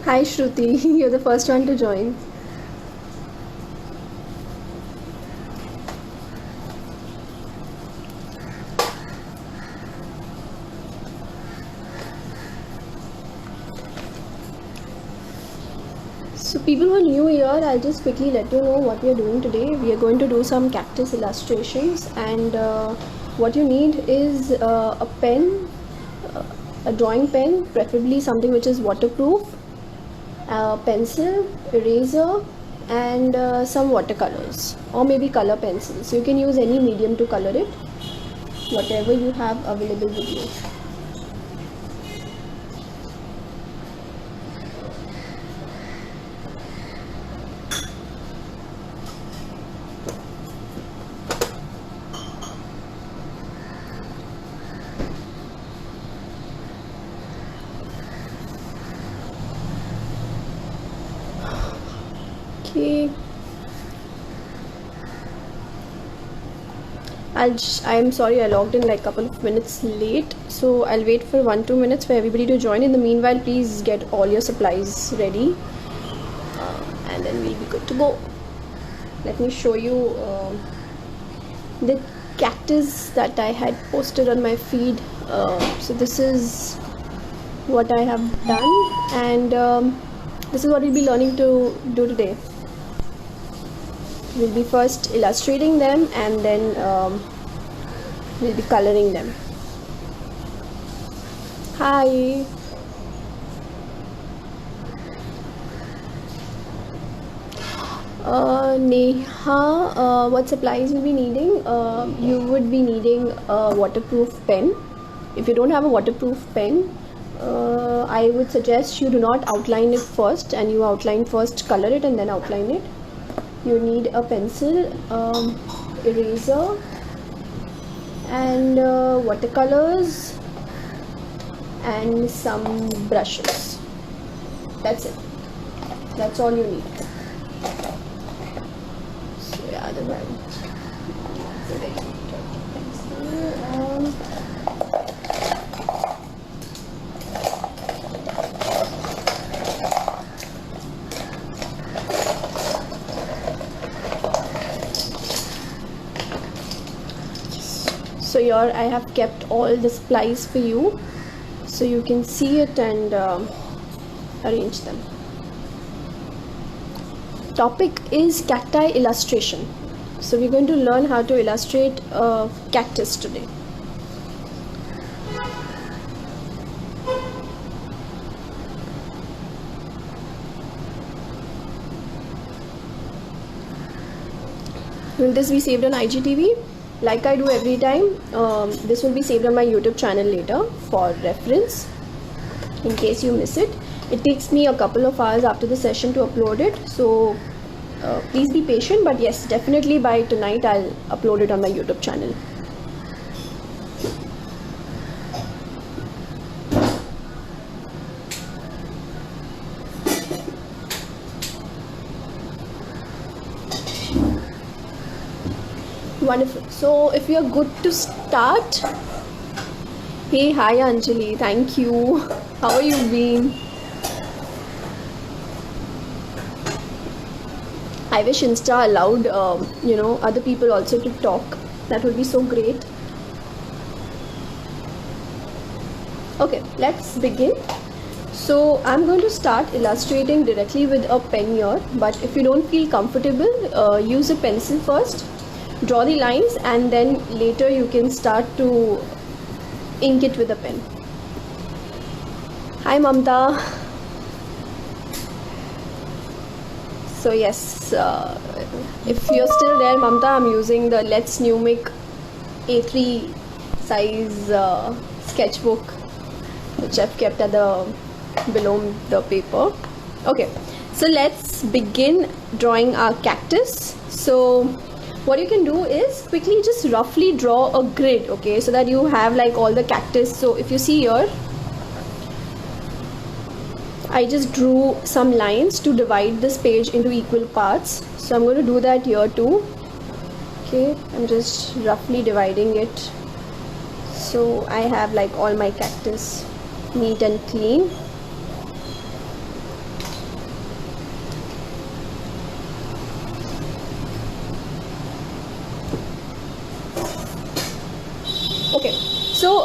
Hi Shruti, you're the first one to join. So people who are new here, I'll just quickly let you know what we are doing today. We are going to do some cactus illustrations, and what you need is a pen, a drawing pen, preferably something which is waterproof, a pencil, eraser, and some watercolors or maybe color pencils. So you can use any medium to color it, whatever you have available with you. Okay. I'm sorry I logged in like a couple of minutes late, so I'll wait for 1-2 minutes for everybody to join. In the meanwhile, please get all your supplies ready, and then we'll be good to go. Let me show you the cactus that I had posted on my feed. So this is what I have done, and this is what we'll be learning to do today. We'll be first illustrating them, and then we'll be coloring them. Hi. Neha, what supplies you'll be needing? You would be needing a waterproof pen. If you don't have a waterproof pen, I would suggest you do not outline it first, and you outline first, color it, and then outline it. You need a pencil, eraser, and watercolors, and some brushes. That's it. That's all you need. So yeah, the So here I have kept all the supplies for you, so you can see it and arrange them. Topic is cacti illustration. So we're going to learn how to illustrate a cactus today. Will this be saved on IGTV? Like I do every time, this will be saved on my YouTube channel later for reference in case you miss it. It takes me a couple of hours after the session to upload it, so please be patient, but yes, definitely by tonight I'll upload it on my YouTube channel. Wonderful. So if you're good to start. Hey, hi Anjali, thank you. How are you been? I wish Insta allowed other people also to talk. That would be so great. Okay, let's begin. So I'm going to start illustrating directly with a pen here, but if you don't feel comfortable, use a pencil first. Draw the lines, and then later you can start to ink it with a pen. Hi Mamta. So yes, if you're still there, Mamta, I'm using the Let's Numic A3 size sketchbook, which I've kept at below the paper. Okay, so let's begin drawing our cactus. So what you can do is quickly just roughly draw a grid, okay, so that you have like all the cactus. So if you see here, I just drew some lines to divide this page into equal parts. So I'm going to do that here too. Okay, I'm just roughly dividing it, so I have like all my cactus neat and clean.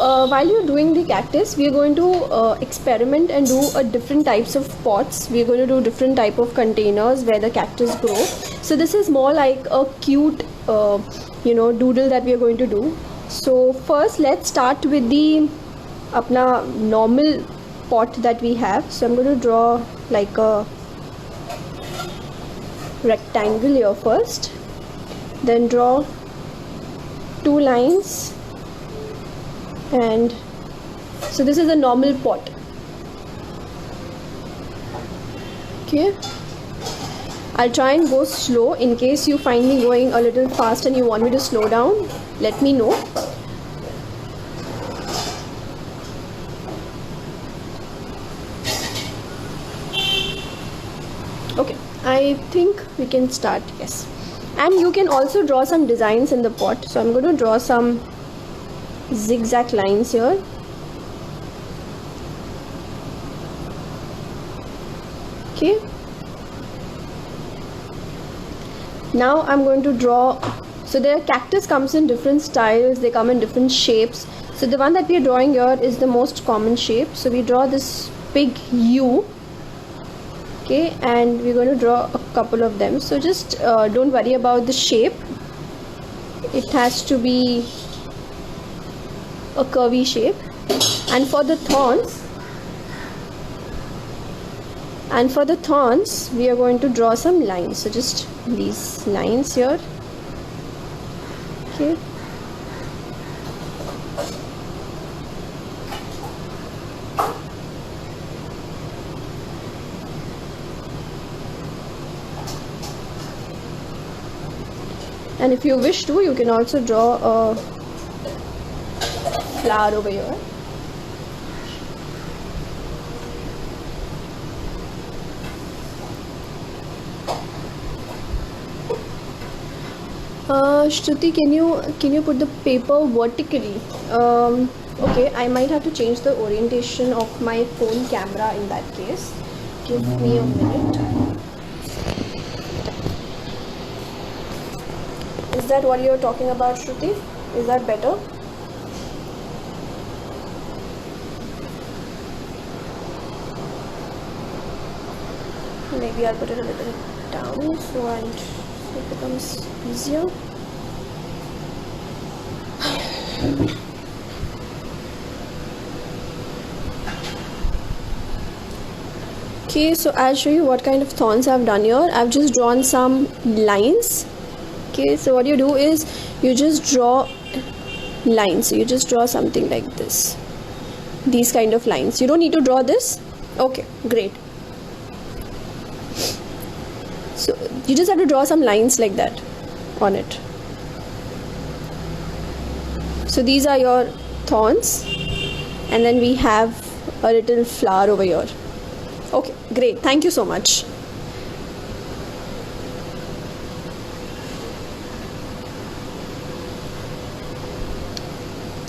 while you're doing the cactus, we are going to experiment and do different types of pots. We are going to do different type of containers where the cactus grow. So this is more like a cute doodle that we are going to do. So first let's start with the apna normal pot that we have. So I'm going to draw like a rectangle here first, then draw 2 lines, and so this is a normal pot. Okay, I'll try and go slow. In case you find me going a little fast and you want me to slow down, let me know. Okay, I think we can start. Yes, and you can also draw some designs in the pot. So I'm going to draw some zigzag lines here. Okay, now I'm going to draw. So the cactus comes in different styles, they come in different shapes. So the one that we are drawing here is the most common shape. So we draw this big U. Okay, and we're going to draw a couple of them. So just don't worry about the shape. It has to be a curvy shape. And for the thorns, we are going to draw some lines. So just these lines here. Okay. And if you wish to, you can also draw a flower over here. Shruti, can you put the paper vertically? Okay, I might have to change the orientation of my phone camera in that case. Give me a minute. Is that what you're talking about, Shruti? Is that better? Maybe I'll put it a little down so it becomes easier. Okay, so I'll show you what kind of thorns I've done here. I've just drawn some lines. Okay, so what you do is you just draw lines. So you just draw something like this, these kind of lines. You don't need to draw this. Okay, great. So you just have to draw some lines like that on it. So these are your thorns, and then we have a little flower over here. Okay, great. Thank you so much.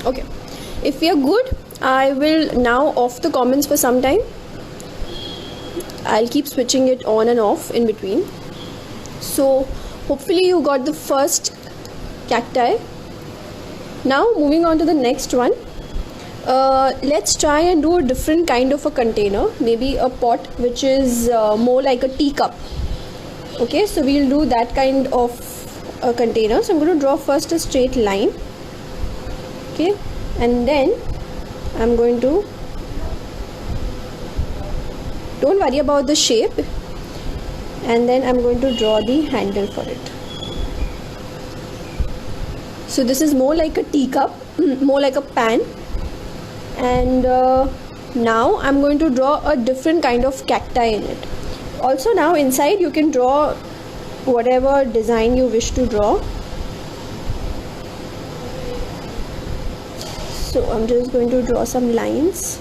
Okay, if we are good, I will now off the comments for some time. I'll keep switching it on and off in between. So hopefully you got the first cacti. Now moving on to the next one. Let's try and do a different kind of a container, maybe a pot which is more like a teacup. Okay, so we'll do that kind of a container. So I'm going to draw first a straight line. Okay, and then I'm going to, don't worry about the shape, and then I'm going to draw the handle for it. So this is more like a teacup, more like a pan, and now I'm going to draw a different kind of cacti in it. Also now inside you can draw whatever design you wish to draw. So I'm just going to draw some lines.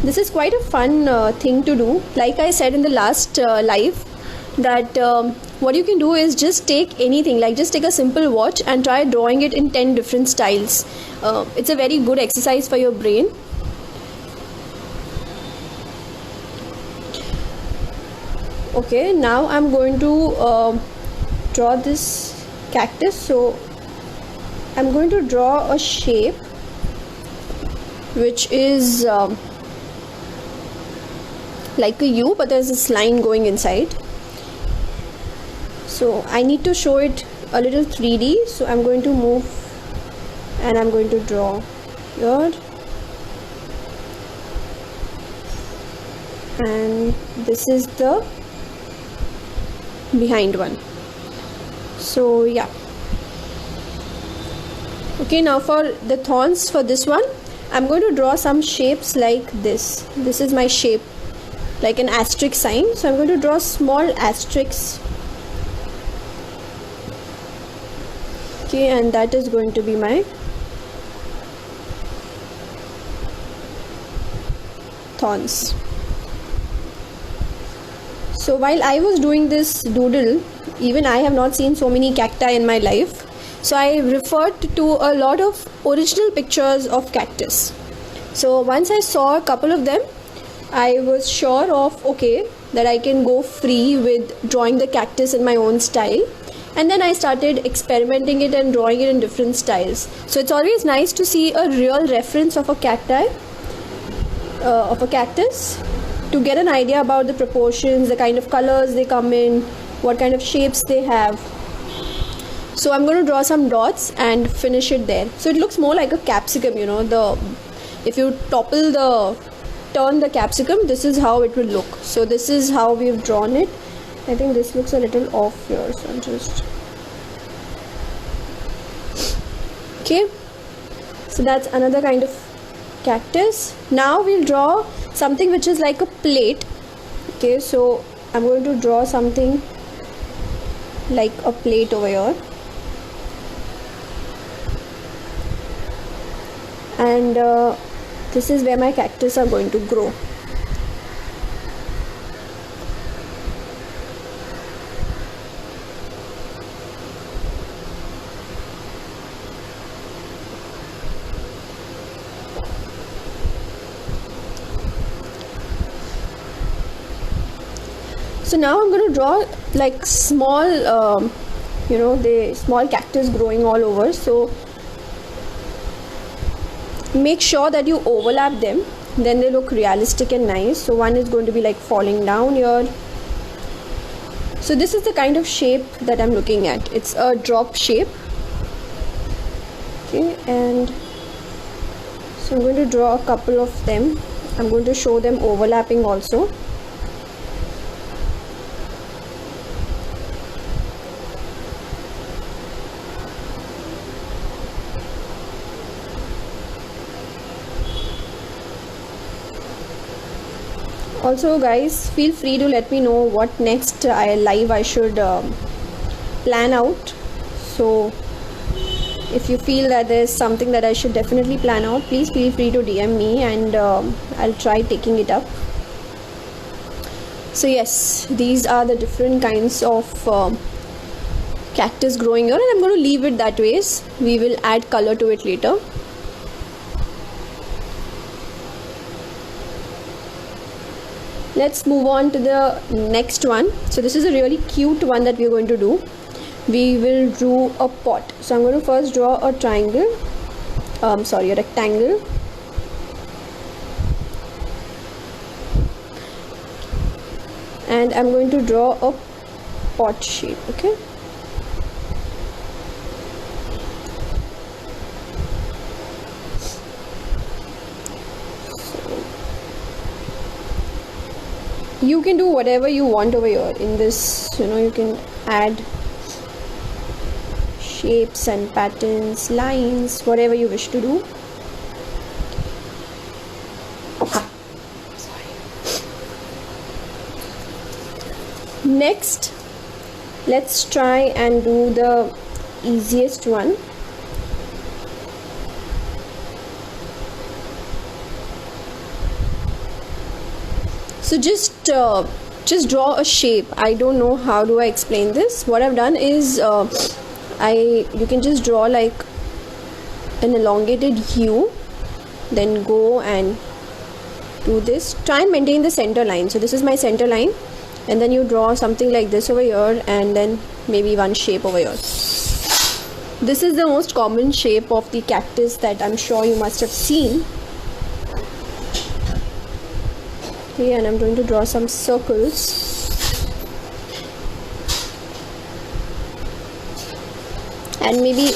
This is quite a fun thing to do. Like I said in the last live, that what you can do is just take anything, like just take a simple watch and try drawing it in 10 different styles. It's a very good exercise for your brain. Okay, now I'm going to draw this cactus. So I'm going to draw a shape which is like a U, but there's this line going inside. So I need to show it a little 3D, so I'm going to move and I'm going to draw here, and this is the behind one. So yeah, okay, now for the thorns, for this one I'm going to draw some shapes like this. This is my shape, like an asterisk sign, so I'm going to draw small asterisks. Okay, and that is going to be my thorns. So while I was doing this doodle, even I have not seen so many cacti in my life, so I referred to a lot of original pictures of cactus. So once I saw a couple of them, I was sure of, okay, that I can go free with drawing the cactus in my own style. And then I started experimenting it and drawing it in different styles. So it's always nice to see a real reference of a cactus, to get an idea about the proportions, the kind of colors they come in, what kind of shapes they have. So I'm going to draw some dots and finish it there. So it looks more like a capsicum, you know, if you turn the capsicum, this is how it will look. So this is how we've drawn it. I think this looks a little off here, so I'm just, okay, so that's another kind of cactus. Now we'll draw something which is like a plate. Okay, so I'm going to draw something like a plate over here, and this is where my cactus are going to grow. So now I'm going to draw like small, the small cactus growing all over. So make sure that you overlap them, then they look realistic and nice. So one is going to be like falling down here. So this is the kind of shape that I'm looking at. It's a drop shape. Okay, and so I'm going to draw a couple of them. I'm going to show them overlapping also. Also guys, feel free to let me know what next live I should plan out. So if you feel that there's something that I should definitely plan out, please feel free to DM me, and I'll try taking it up. So yes, these are the different kinds of cactus growing here, and I'm going to leave it that way. We will add color to it later. Let's move on to the next one. So this is a really cute one that we're going to do. We will draw a pot. So I'm going to first draw a triangle, a rectangle. And I'm going to draw a pot shape, okay? You can do whatever you want over here in this, you can add shapes and patterns, lines, whatever you wish to do. Next, let's try and do the easiest one. So just draw a shape. I don't know how do I explain this. What I've done is you can just draw like an elongated U, then go and do this. Try and maintain the center line. So this is my center line, and then you draw something like this over here, and then maybe one shape over here. This is the most common shape of the cactus that I'm sure you must have seen. Okay, and I'm going to draw some circles. And maybe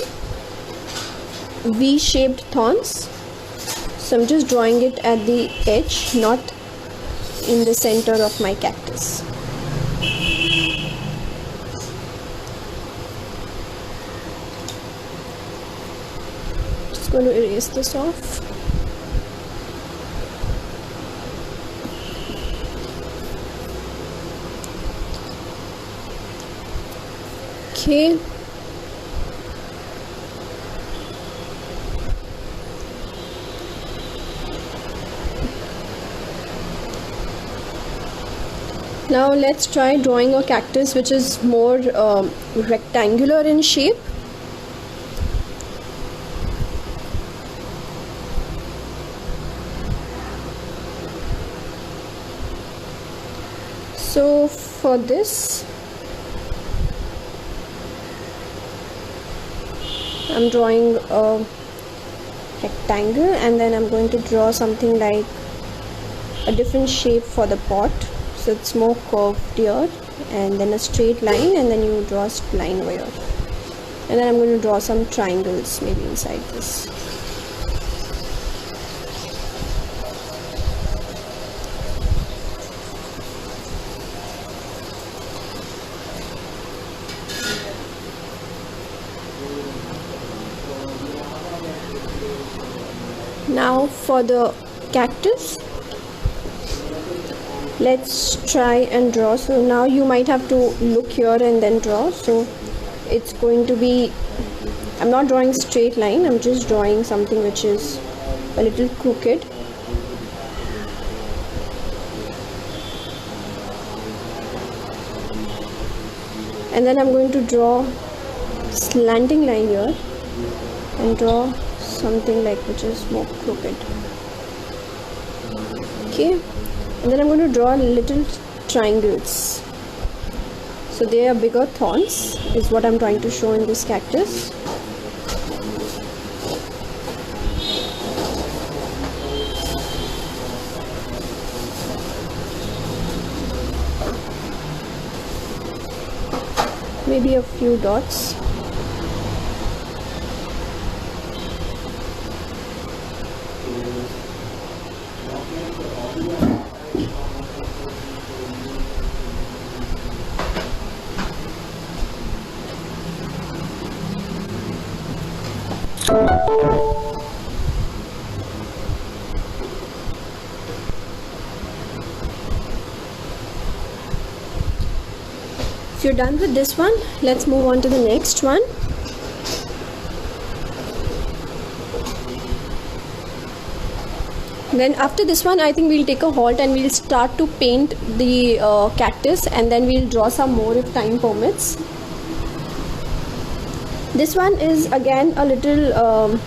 V-shaped thorns. So I'm just drawing it at the edge, not in the center of my cactus. Just going to erase this off. Okay. Now let's try drawing a cactus which is more rectangular in shape. So for this, I'm drawing a rectangle, and then I'm going to draw something like a different shape for the pot. So it's more curved here, and then a straight line, and then you draw a line over here. And then I'm going to draw some triangles maybe inside this. Now for the cactus, let's try and draw. So now you might have to look here and then draw. So it's going to be, I'm not drawing straight line, I'm just drawing something which is a little crooked. And then I'm going to draw slanting line here and draw something like which is more crooked. Okay, and then I'm going to draw little triangles. So they are bigger thorns is what I'm trying to show in this cactus. Maybe a few dots. If you're done with this one, let's move on to the next one. Then after this one, I think we'll take a halt and we'll start to paint the cactus, and then we'll draw some more if time permits. This one is again a little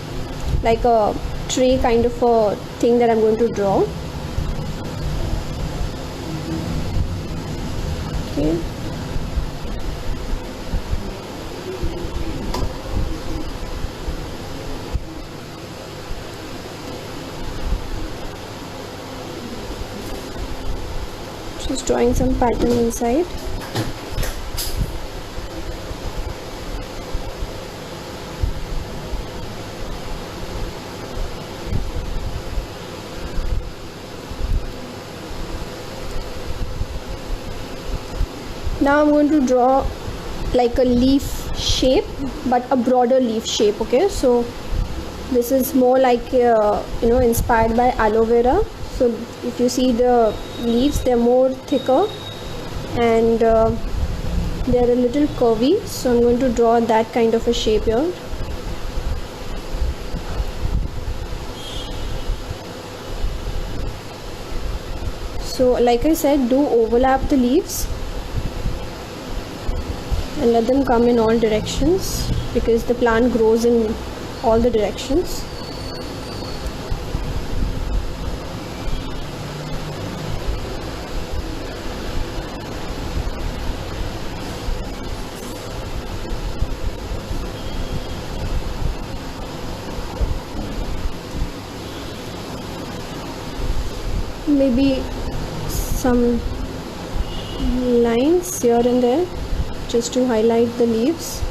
like a tree kind of a thing that I'm going to draw. Okay. Just drawing some pattern inside. Now I'm going to draw like a leaf shape, but a broader leaf shape. Okay, so this is more like inspired by aloe vera. So if you see the leaves, they're more thicker and they're a little curvy. So I'm going to draw that kind of a shape here. So like I said, do overlap the leaves and let them come in all directions, because the plant grows in all the directions. Maybe some lines here and there just to highlight the leaves.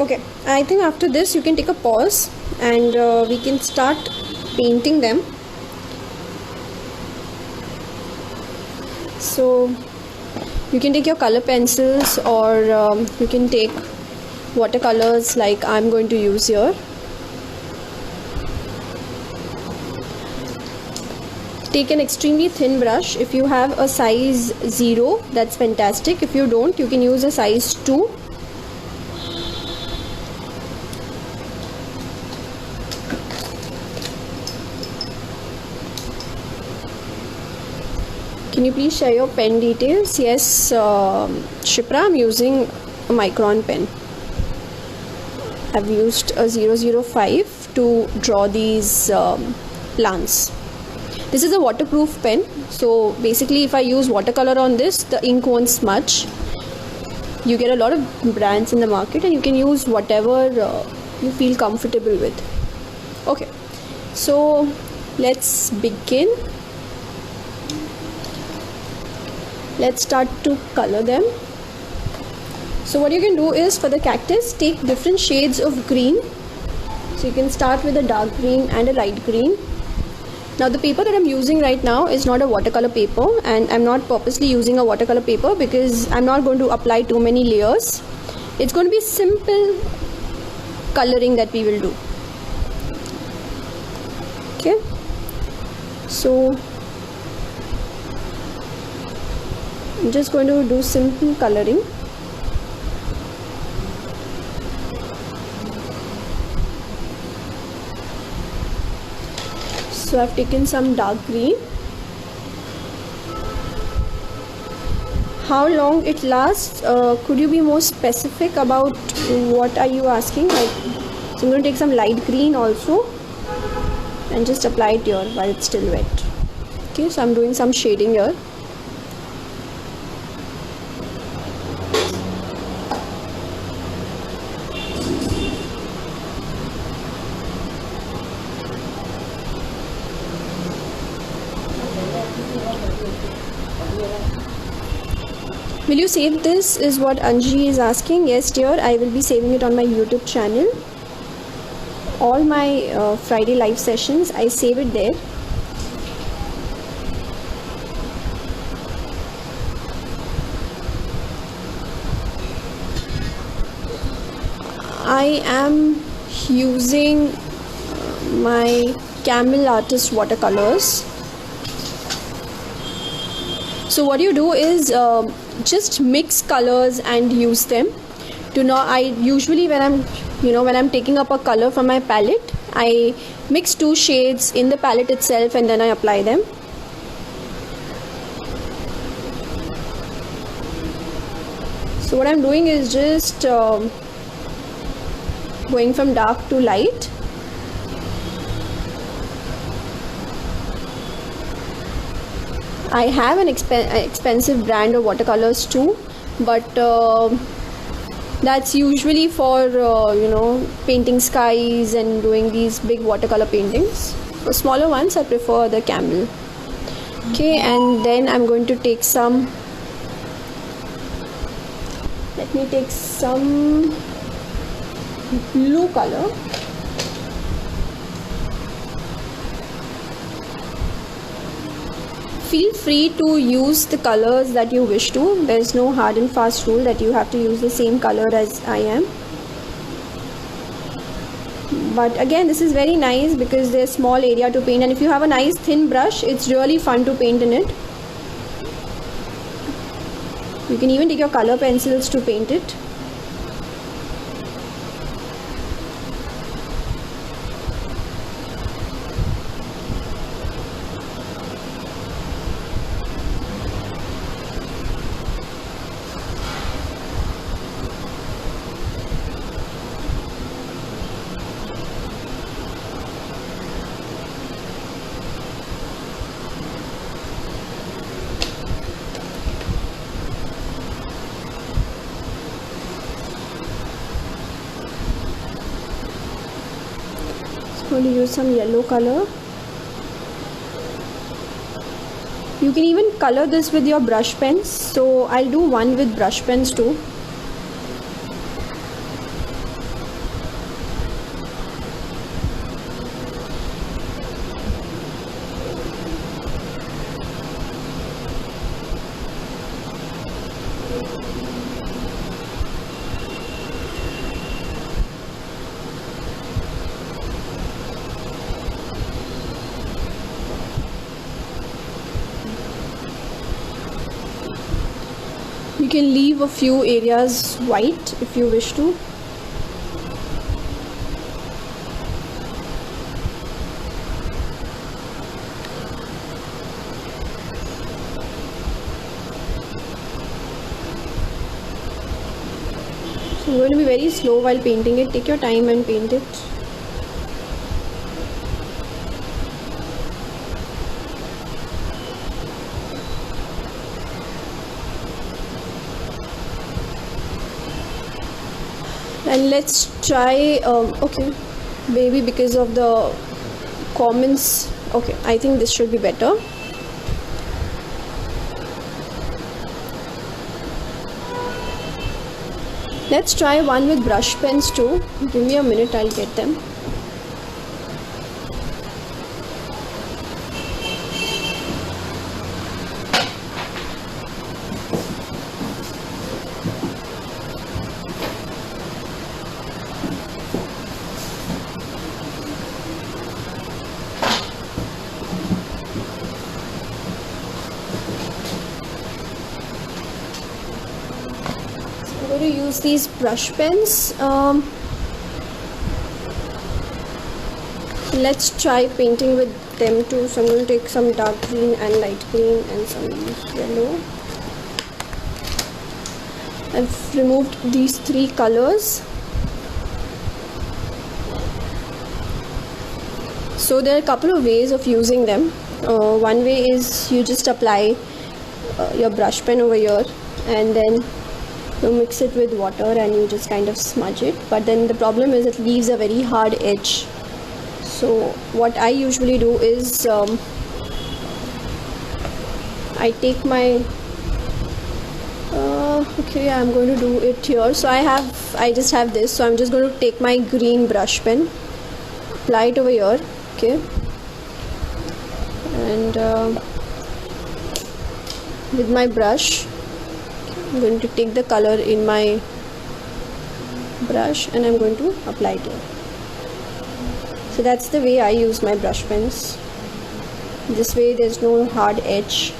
Okay, I think after this you can take a pause and we can start painting them. So you can take your color pencils, or you can take watercolors like I'm going to use here. Take an extremely thin brush. If you have a size 0, that's fantastic. If you don't, you can use a size 2. Can you please share your pen details? Yes, Shipra, I'm using a Micron pen. I've used a 005 to draw these plants. This is a waterproof pen, so basically if I use watercolor on this, the ink won't smudge. You get a lot of brands in the market and you can use whatever you feel comfortable with. Okay, so let's begin. Let's start to color them. So what you can do is, for the cactus, take different shades of green. So you can start with a dark green and a light green. Now the paper that I'm using right now is not a watercolor paper, and I'm not purposely using a watercolor paper because I'm not going to apply too many layers. It's going to be simple coloring that we will do. Okay, so I'm just going to do simple coloring. So I've taken some dark green. How long it lasts? Could you be more specific about what are you asking? So I'm going to take some light green also and just apply it here while it's still wet. Okay, so I'm doing some shading here. Will you save this, is what Anji is asking. Yes dear, I will be saving it on my YouTube channel. All my Friday live sessions, I save it there. I am using my Camel Artist watercolors. So what you do is just mix colors and use them. Do not, I usually when I'm taking up a color from my palette, I mix 2 shades in the palette itself and then I apply them. So what I'm doing is just going from dark to light. I have an expensive brand of watercolors too, but that's usually for painting skies and doing these big watercolor paintings. For smaller ones, I prefer the Camel. Okay, and then I'm going to take some. Let me take some blue color. Feel free to use the colors that you wish to. There is no hard and fast rule that you have to use the same color as I am. But again, this is very nice because there's small area to paint, and if you have a nice thin brush, it's really fun to paint in it. You can even take your color pencils to paint it. going to use some yellow color. You can even color this with your brush pens, so I'll do one with brush pens too. You can leave a few areas white if you wish to. So I'm going to be very slow while painting it. Take your time and paint it. And let's try, okay, maybe because of the comments, okay, I think this should be better. Let's try one with brush pens too. Give me a minute, I'll get them. I'm going to use these brush pens. Let's try painting with them too. So I'm going to take some dark green and light green and some yellow. I've removed these three colors. So there are a couple of ways of using them. One way is you just apply your brush pen over here and then you mix it with water and you just kind of smudge it, but then the problem is it leaves a very hard edge. So what I usually do is I take my okay, I'm going to do it here. So I just have this, so I'm just going to take my green brush pen, apply it over here, okay, and with my brush I'm going to take the color in my brush and I'm going to apply it here. So that's the way I use my brush pens. This way there's no hard edge.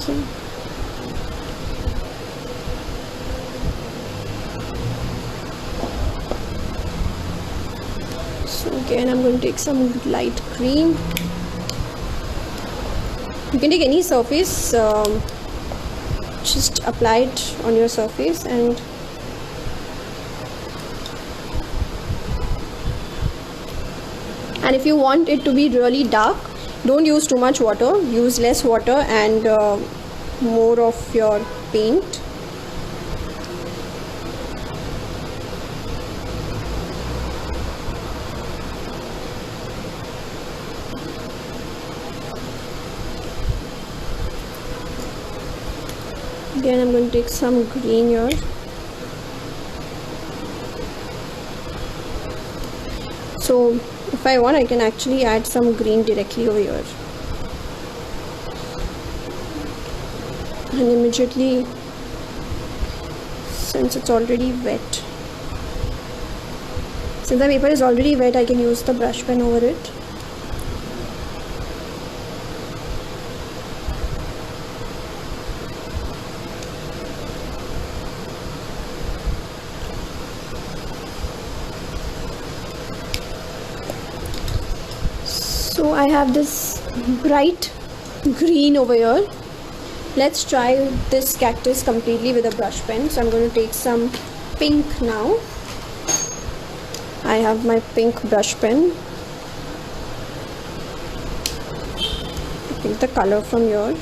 Okay. So again I'm going to take some light green. You can take any surface, just apply it on your surface and if you want it to be really dark, don't use too much water, use less water and more of your paint. Again I'm going to take some green here. So if I want I can actually add some green directly over here. And immediately, since it's already wet, since the paper is already wet, I can use the brush pen over it. So I have this bright green over here. Let's try this cactus completely with a brush pen. So I'm going to take some pink now. I have my pink brush pen. Take the color from here.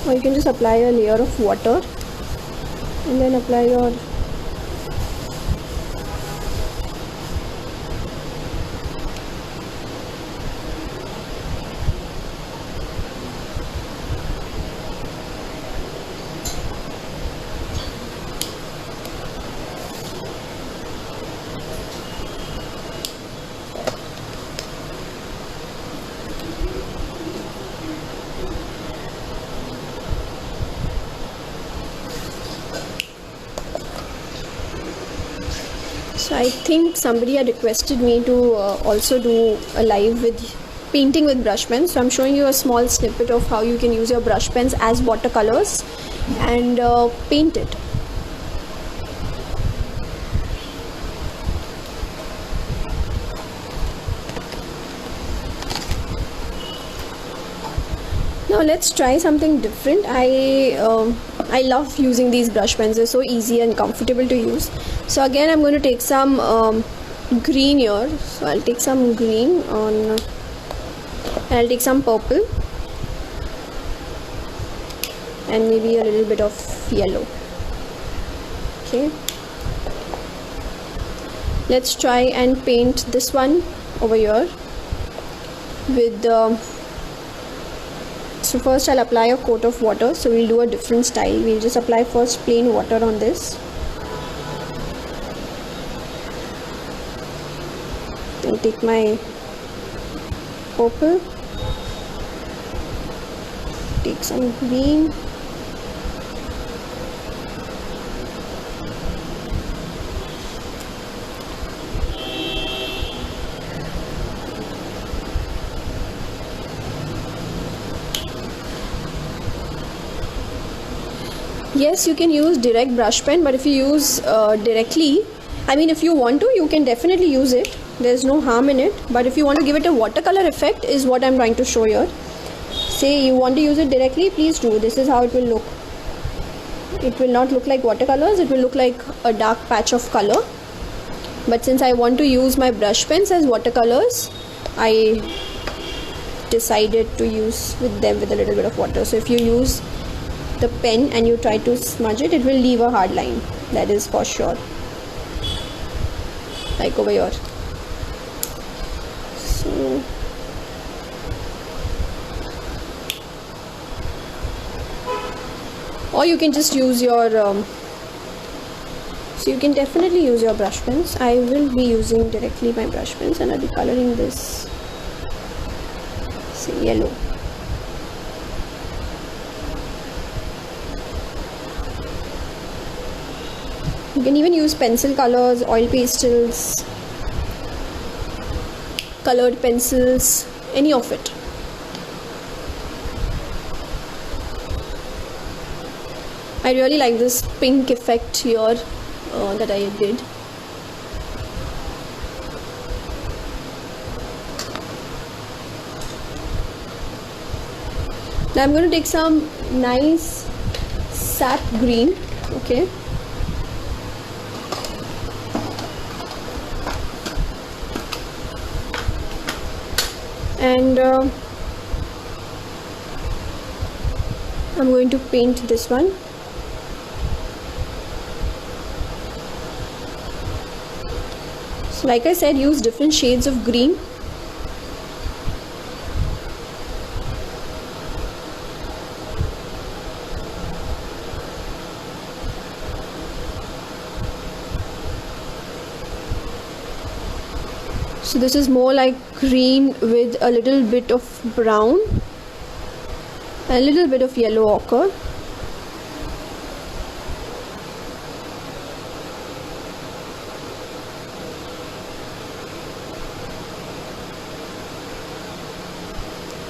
or you can just apply a layer of water and then apply your So I think somebody had requested me to also do a live with painting with brush pens. So I'm showing you a small snippet of how you can use your brush pens as watercolors and paint it. Now let's try something different. I love using these brush pens. They're so easy and comfortable to use. So again, I'm going to take some green here. So I'll take some green and I'll take some purple and maybe a little bit of yellow. Okay. Let's try and paint this one over here with so first I'll apply a coat of water. So we'll do a different style. We'll just apply first plain water on this. I'll take my purple, take some green, yes, you can use direct brush pen, but if you use directly, I mean if you want to, you can definitely use it. There's no harm in it, but if you want to give it a watercolor effect is what I'm trying to show here. Say you want to use it directly, please do. This is how it will look. It will not look like watercolors, it will look like a dark patch of color. But since I want to use my brush pens as watercolors, I decided to use with them with a little bit of water. So if you use the pen and you try to smudge it, it will leave a hard line. That is for sure. Like over here. So or you can just use your so you can definitely use your brush pens. I will be using directly my brush pens and I'll be coloring this, say, yellow. You can even use pencil colors, oil pastels, colored pencils, any of it. I really like this pink effect here that I did. Now I'm going to take some nice sap green, okay. And I'm going to paint this one. So like I said, use different shades of green. So this is more like green with a little bit of brown and a little bit of yellow ochre.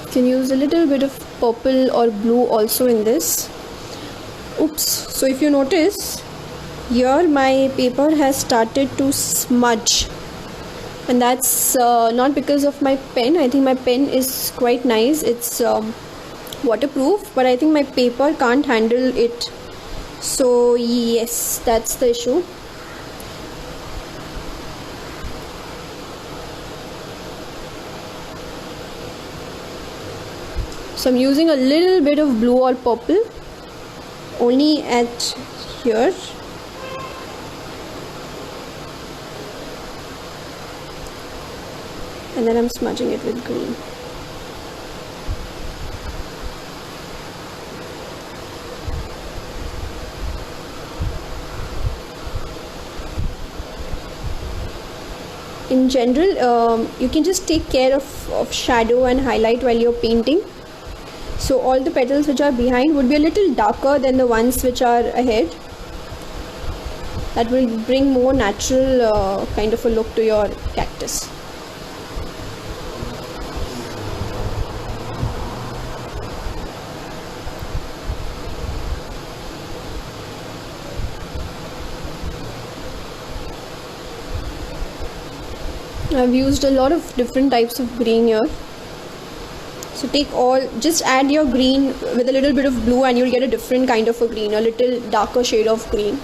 You can use a little bit of purple or blue also in this. Oops. So if you notice, here my paper has started to smudge. And that's not because of my pen. I think my pen is quite nice. It's waterproof, but I think my paper can't handle it. So yes, that's the issue. So I'm using a little bit of blue or purple only at here. And then I'm smudging it with green. In general, you can just take care of shadow and highlight while you're painting. So all the petals which are behind would be a little darker than the ones which are ahead. That will bring more natural kind of a look to your cactus. I've used a lot of different types of green here. So just add your green with a little bit of blue and you'll get a different kind of a green, a little darker shade of green.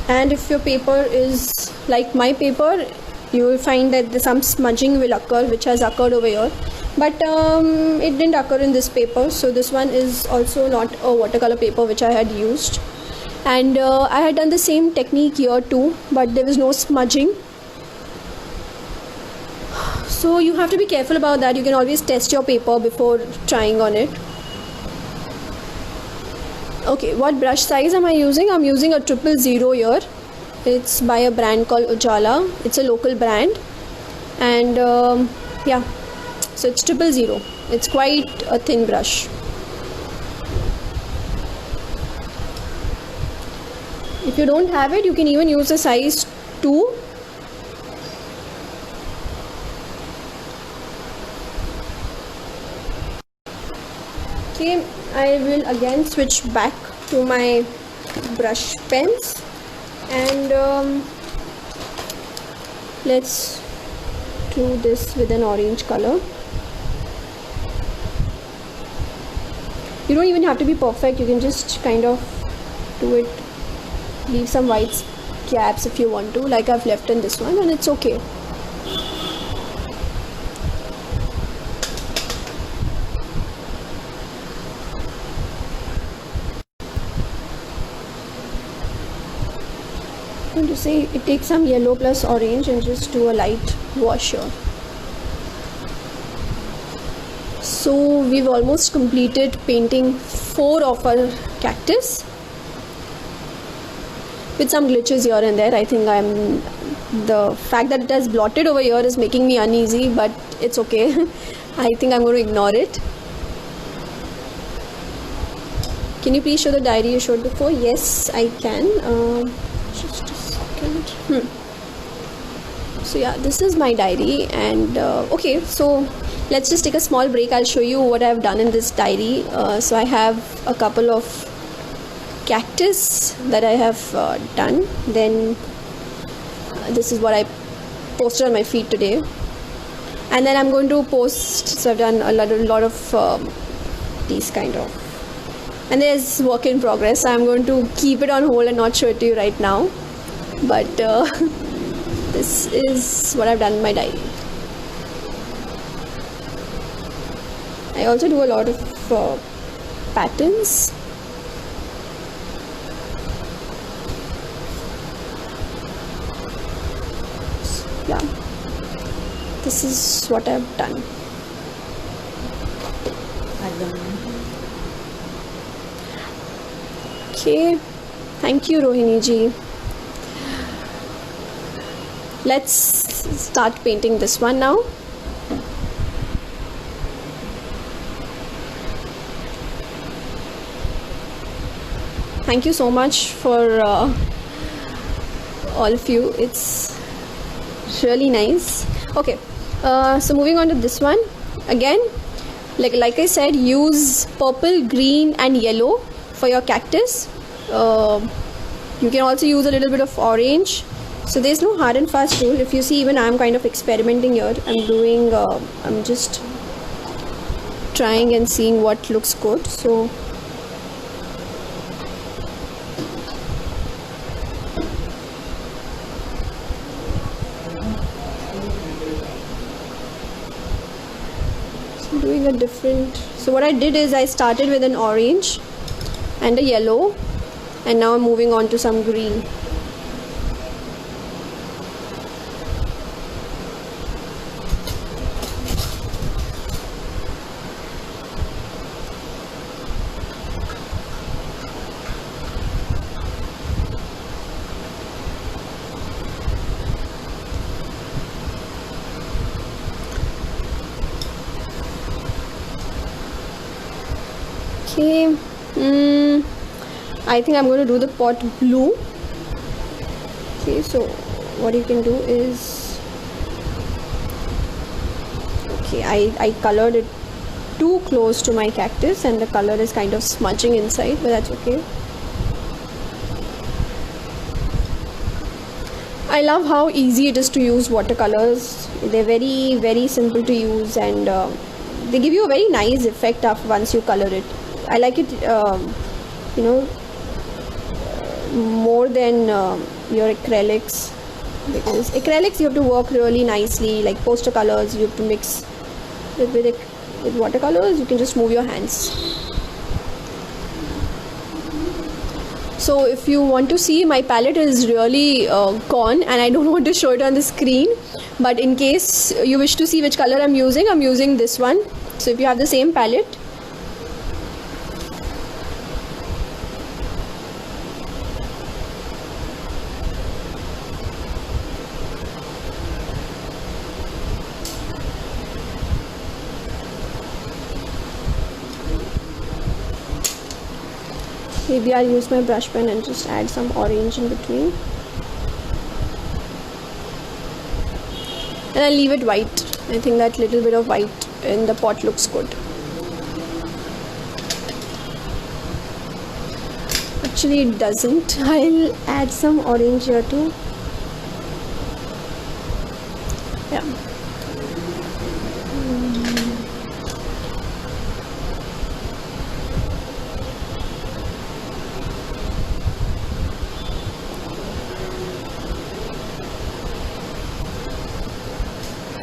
And if your paper is like my paper, you will find that some smudging will occur, which has occurred over here. But it didn't occur in this paper. So this one is also not a watercolor paper which I had used. And I had done the same technique here too, but there was no smudging. So you have to be careful about that. You can always test your paper before trying on it. Okay, what brush size am I using? I'm using a 000 here. It's by a brand called Ujala. It's a local brand. And yeah, so it's 000. It's quite a thin brush. If you don't have it, you can even use a size 2. Okay, I will again switch back to my brush pens and let's do this with an orange color. You don't even have to be perfect, you can just kind of do it. Leave some white gaps if you want to, like I've left in this one, and it's okay. I'm going to say it takes some yellow plus orange and just do a light wash here. So we've almost completed painting 4 of our cactus. With some glitches here and there. I think the fact that it has blotted over here is making me uneasy, but it's okay. I think I'm going to ignore it. Can you please show the diary you showed before? Yes, I can. Just a second. So yeah, this is my diary, and okay, so let's just take a small break. I'll show you what I've done in this diary. So I have a couple of cactus that I have done. Then this is what I posted on my feed today, and then I'm going to post. So I've done a lot of these kind of, and there's work in progress. I'm going to keep it on hold and not show it to you right now, but this is what I've done in my diary. I also do a lot of patterns. Yeah, this is what I've done. Okay, thank you, Rohini ji. Let's start painting this one now. Thank you so much for all of you. It's really nice. Okay, so moving on to this one again, like I said, use purple, green and yellow for your cactus. You can also use a little bit of orange. So there's no hard and fast rule. If you see, even I'm kind of experimenting here. I'm just trying and seeing what looks good. So doing a different. So what I did is I started with an orange and a yellow, and now I'm moving on to some green. Okay, I think I'm going to do the pot blue. Okay, so what you can do is, okay, I colored it too close to my cactus and the color is kind of smudging inside, but that's okay. I love how easy it is to use watercolors. They're very, very simple to use, and they give you a very nice effect after once you color it. I like it, more than your acrylics, because acrylics you have to work really nicely, like poster colors you have to mix with watercolors. You can just move your hands. So if you want to see, my palette is really gone and I don't want to show it on the screen, but in case you wish to see which color I'm using this one. So if you have the same palette, maybe I'll use my brush pen and just add some orange in between, and I'll leave it white. I think that little bit of white in the pot looks good. Actually it doesn't. I'll add some orange here too. Yeah.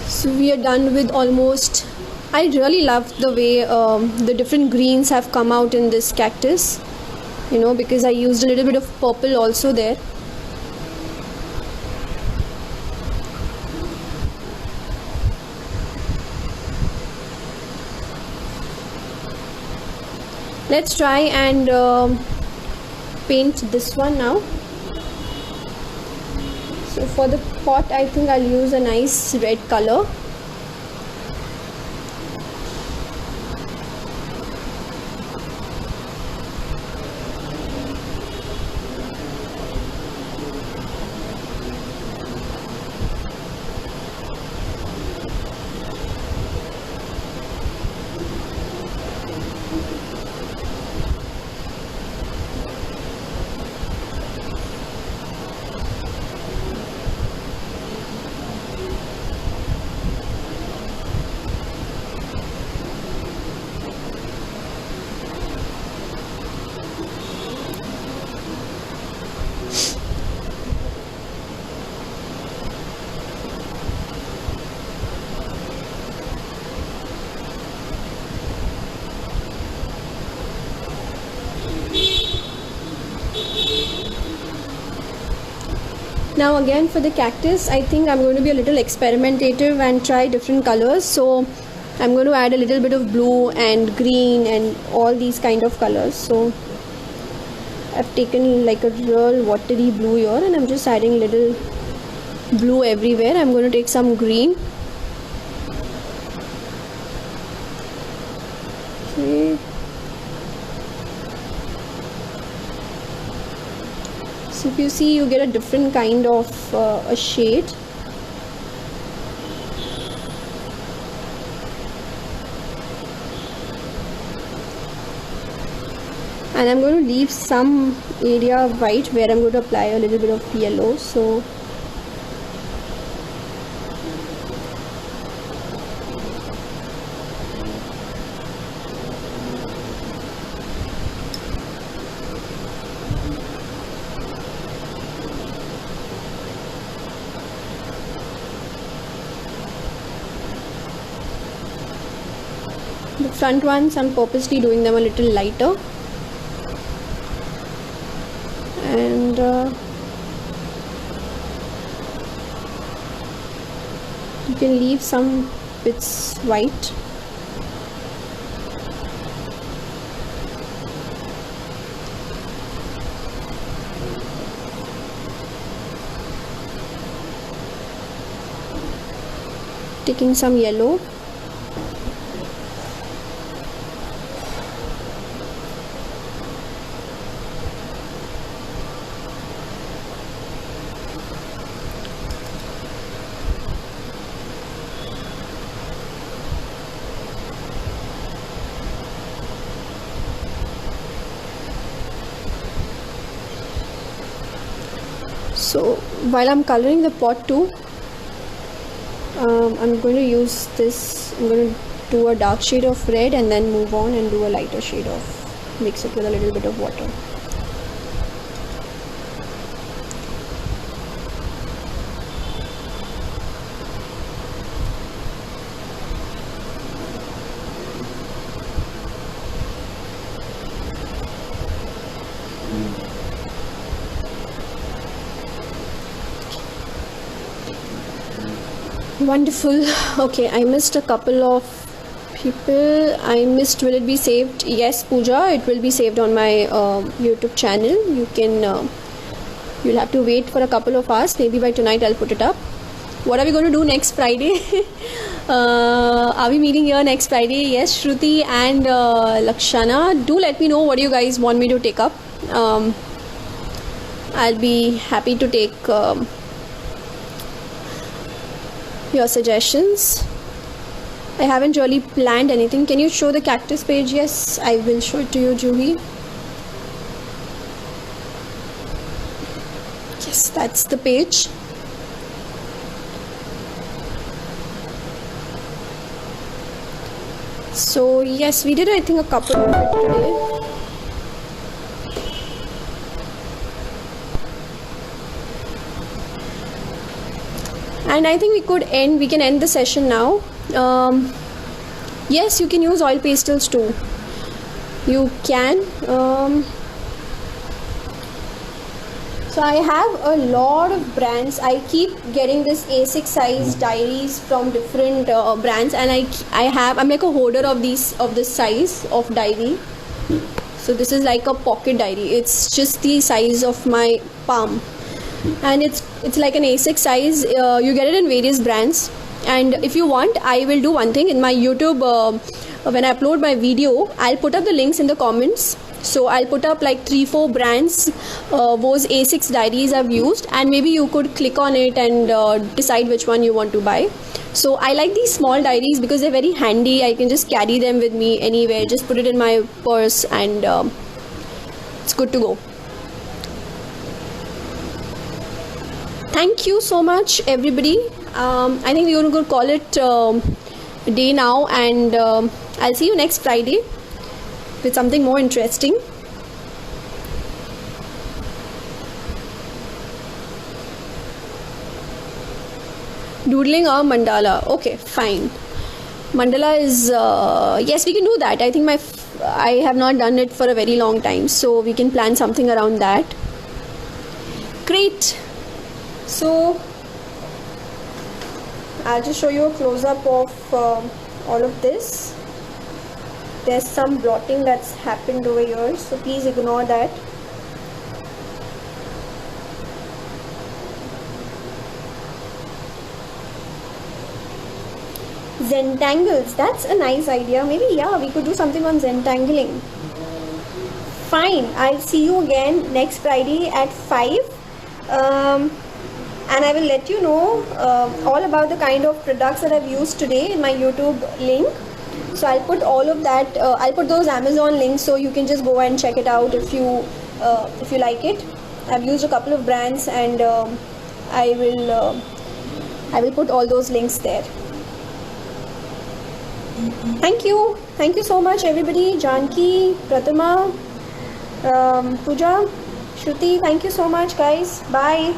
So we are done with almost. I really love the way the different greens have come out in this cactus, because I used a little bit of purple also there. Let's try and paint this one now. So for the pot, I think I'll use a nice red color. Now again for the cactus, I think I'm going to be a little experimentative and try different colors. So I'm going to add a little bit of blue and green and all these kind of colors. So I've taken like a real watery blue here and I'm just adding little blue everywhere. I'm going to take some green. Okay. So if you see, you get a different kind of a shade. And I'm going to leave some area white where I'm going to apply a little bit of yellow. So The front ones, I'm purposely doing them a little lighter. And you can leave some bits white. Taking some yellow. So while I'm coloring the pot too, I'm going to use this. I'm going to do a dark shade of red and then move on and do a lighter shade of, mix it with a little bit of water. Wonderful. Okay, I missed a couple of people. I missed, will it be saved? Yes, Pooja, it will be saved on my YouTube channel. You can, you'll have to wait for a couple of hours. Maybe by tonight I'll put it up. What are we going to do next Friday? Are we meeting here next Friday? Yes, Shruti and Lakshana. Do let me know what you guys want me to take up. I'll be happy to take your suggestions. I haven't really planned anything. Can you show the cactus page? Yes, I will show it to you, Juhi. Yes, that's the page. So yes, we did, I think, a couple of it today. And I think we can end the session now. Yes, you can use oil pastels too. You can. So I have a lot of brands. I keep getting this A6 size diaries from different brands, and I'm like a hoarder of this size of diary. So this is like a pocket diary. It's just the size of my palm, and it's like an A6 size. You get it in various brands, and if you want, I will do one thing in my YouTube. When I upload my video, I'll put up the links in the comments. So I'll put up like 3-4 brands those A6 diaries I've used, and maybe you could click on it and decide which one you want to buy. So I like these small diaries because they're very handy. I can just carry them with me anywhere, just put it in my purse, and it's good to go. Thank you so much, everybody. I think we're going to call it a day now, and I'll see you next Friday with something more interesting. Doodling a mandala. Okay, fine. Mandala is yes, we can do that. I think I have not done it for a very long time, so we can plan something around that. Great. So I'll just show you a close-up of all of this. There's some blotting that's happened over here, so please ignore that. Zentangles, that's a nice idea. Maybe, yeah, we could do something on zentangling. Fine, I'll see you again next Friday at 5. And I will let you know all about the kind of products that I've used today in my YouTube link. So I'll put all of that, I'll put those Amazon links, so you can just go and check it out if you like it. I've used a couple of brands, and I will put all those links there. Thank you so much, everybody. Janki, Pratima, Pooja, Shruti, thank you so much, guys. Bye.